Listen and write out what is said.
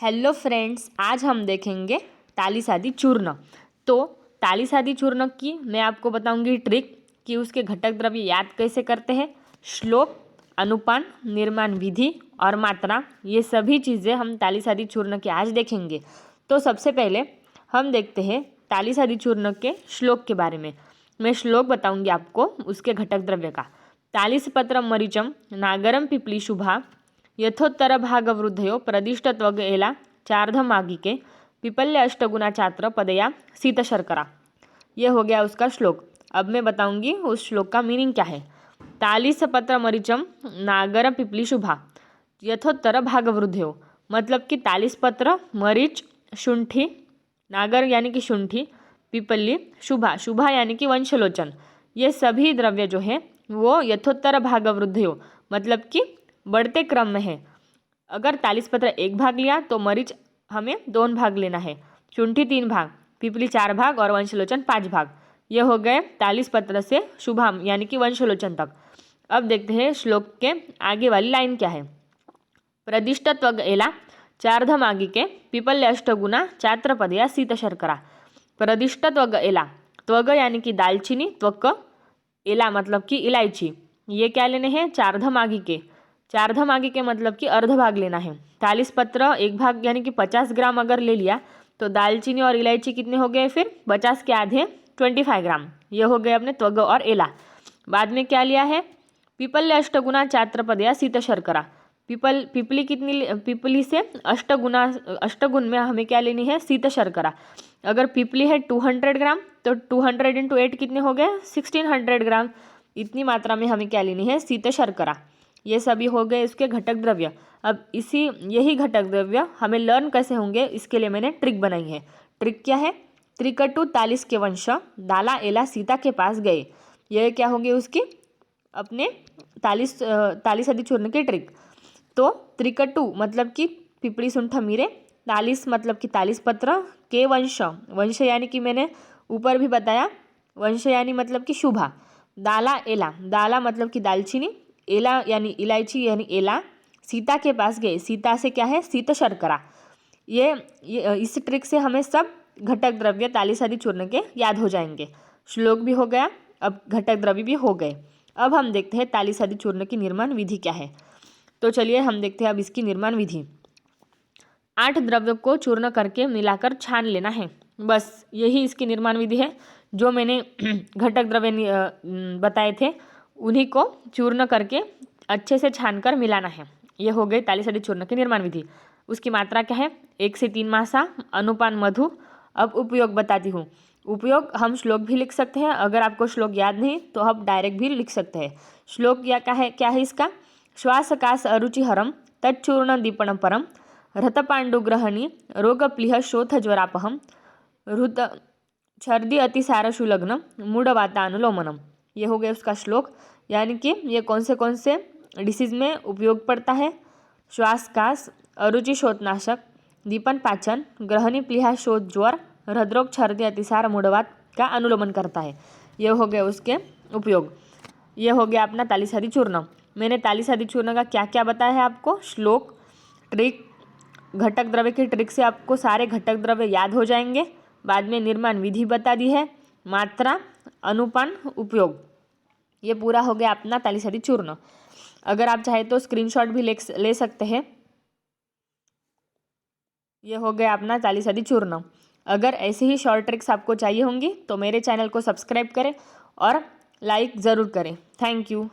Hello friends, आज हम देखेंगे ताली सादी चूर्ण। तो ताली सादी चूर्ण की मैं आपको बताऊंगी ट्रिक कि उसके घटक द्रव्य याद कैसे करते हैं, श्लोक, अनुपान, निर्माण विधि और मात्रा, ये सभी चीज़ें हम ताली सादी चूर्ण के आज देखेंगे। तो सबसे पहले हम देखते हैं ताली सादी चूर्ण के श्लोक के बारे में। मैं श्लोक बताऊंगी आपको उसके घटक द्रव्य का। तालिसपत्रम मरीचम नागरम पिपली शुभा यथोत्तर भाग वृद्धयो प्रदिष्ट त्वग एला चार्धमागिके पिपल्य अष्टगुना चात्र पदया शीत शर्करा। ये हो गया उसका श्लोक। अब मैं बताऊंगी उस श्लोक का मीनिंग क्या है। तालिस पत्र मरीचम नागर पिपली शुभा यथोत्तर भाग वृद्धयो, मतलब कि तालिस पत्र, मरीच, शुंठी, नागर यानी कि शुंठी, पिपली, शुभा, शुभा यानी कि वंशलोचन, ये सभी द्रव्य जो है वो यथोत्तर भाग वृद्धयो, मतलब कि बढ़ते क्रम में है। अगर तालिसपत्र 1 भाग लिया तो मरीच हमें 2 भाग लेना है, शुंठी 3 भाग, पिपली 4 भाग और वंशलोचन 5 भाग। ये हो गए तालिसपत्र से शुभाम यानी कि वंशलोचन तक। अब देखते हैं श्लोक के आगे वाली लाइन क्या है। प्रदिष्ट त्वग एला चार्धमागिके पिपल्य अष्टगुना चात्रपदया शीत शर्करा। प्रदिष्ट त्वग एला, त्वग यानी कि दालचीनी, त्वक, एला मतलब कि इलायची, ये क्या लेने हैं, चार्धमागिके। चार्धमागिके मतलब कि अर्ध भाग लेना है। तालिसपत्र 1 भाग यानी कि 50 ग्राम अगर ले लिया तो दालचीनी और इलायची कितने हो गए, फिर 50 के आधे 25 ग्राम। ये हो गए अपने त्वग और एला। बाद में क्या लिया है, पिपल्य अष्टगुना चात्रपदया शीत शर्करा। पिपली कितनी, पिपली से अष्टगुण में हमें क्या लेनी है, शीत शर्करा। अगर पिपली है 200 ग्राम तो 200 × 8 कितने हो गए, 1600 ग्राम। इतनी मात्रा में हमें क्या लेनी है, शीत शर्करा। ये सभी हो गए इसके घटक द्रव्य। अब यही घटक द्रव्य हमें लर्न कैसे होंगे, इसके लिए मैंने ट्रिक बनाई है। ट्रिक क्या है, त्रिकटु तालिस के वंश दाला एला सीता के पास गए। यह क्या होगी उसकी अपने तालिस आदि चूर्ण की ट्रिक। तो त्रिकटु मतलब कि पिपली सुंठ मीरे, तालिस मतलब कि तालिस पत्र, के वंश, वंश यानी कि मैंने ऊपर भी बताया, वंश यानी मतलब कि शुभा, दाला एला, दाला मतलब कि दालचीनी, एला यानी इलायची यानी एला, सीता के पास गए, सीता से क्या है, शीत शर्करा। ये इस ट्रिक से हमें सब घटक द्रव्य तालिस आदि चूर्ण के याद हो जाएंगे। श्लोक भी हो गया, अब घटक द्रव्य भी हो गए। अब हम देखते हैं तालिस आदि चूर्ण की निर्माण विधि क्या है। तो चलिए हम देखते हैं अब इसकी निर्माण विधि। 8 द्रव्यों को चूर्ण करके मिलाकर छान लेना है, बस यही इसकी निर्माण विधि है। जो मैंने घटक द्रव्य बताए थे उन्हीं को चूर्ण करके अच्छे से छानकर मिलाना है। ये हो गई तालिस आदि चूर्ण की निर्माण विधि। उसकी मात्रा क्या है, 1 से 3 मासा, अनुपान मधु। अब उपयोग बताती हूँ। उपयोग हम श्लोक भी लिख सकते हैं, अगर आपको श्लोक याद नहीं तो आप डायरेक्ट भी लिख सकते हैं। श्लोक क्या है इसका, श्वासकाश अरुचिहरम तच्चूर्ण दीपण परम रथपाण्डुग्रहणी रोगप्लीह शोथ ज्वरापहम हृत छर्दी अतिसार शुलग्न मूढ़वातानुलोमनम। ये हो गया उसका श्लोक, यानी कि ये कौन से डिसीज़ में उपयोग पड़ता है। श्वासकाश, अरुचि शोथनाशक, दीपन पाचन, ग्रहणी प्लीहा शोथ ज्वर, हृदरोग, छर्दी अतिसार, मूढ़वात का अनुलोमन करता है। ये हो गया उसके उपयोग। ये हो गया अपना तालिस आदि चूर्ण। मैंने तालिस आदि चूर्ण का क्या क्या बताया है आपको, श्लोक, ट्रिक, घटक द्रव्य की ट्रिक से आपको सारे घटक द्रव्य याद हो जाएंगे। बाद में निर्माण विधि बता दी है, मात्रा, अनुपान, उपयोग। ये पूरा हो गया अपना तालिस आदि चूर्ण। अगर आप चाहे तो स्क्रीनशॉट भी ले सकते हैं। ये हो गया अपना तालिस आदि चूर्ण। अगर ऐसे ही शॉर्ट ट्रिक्स आपको चाहिए होंगी तो मेरे चैनल को सब्सक्राइब करें और लाइक ज़रूर करें। Thank you.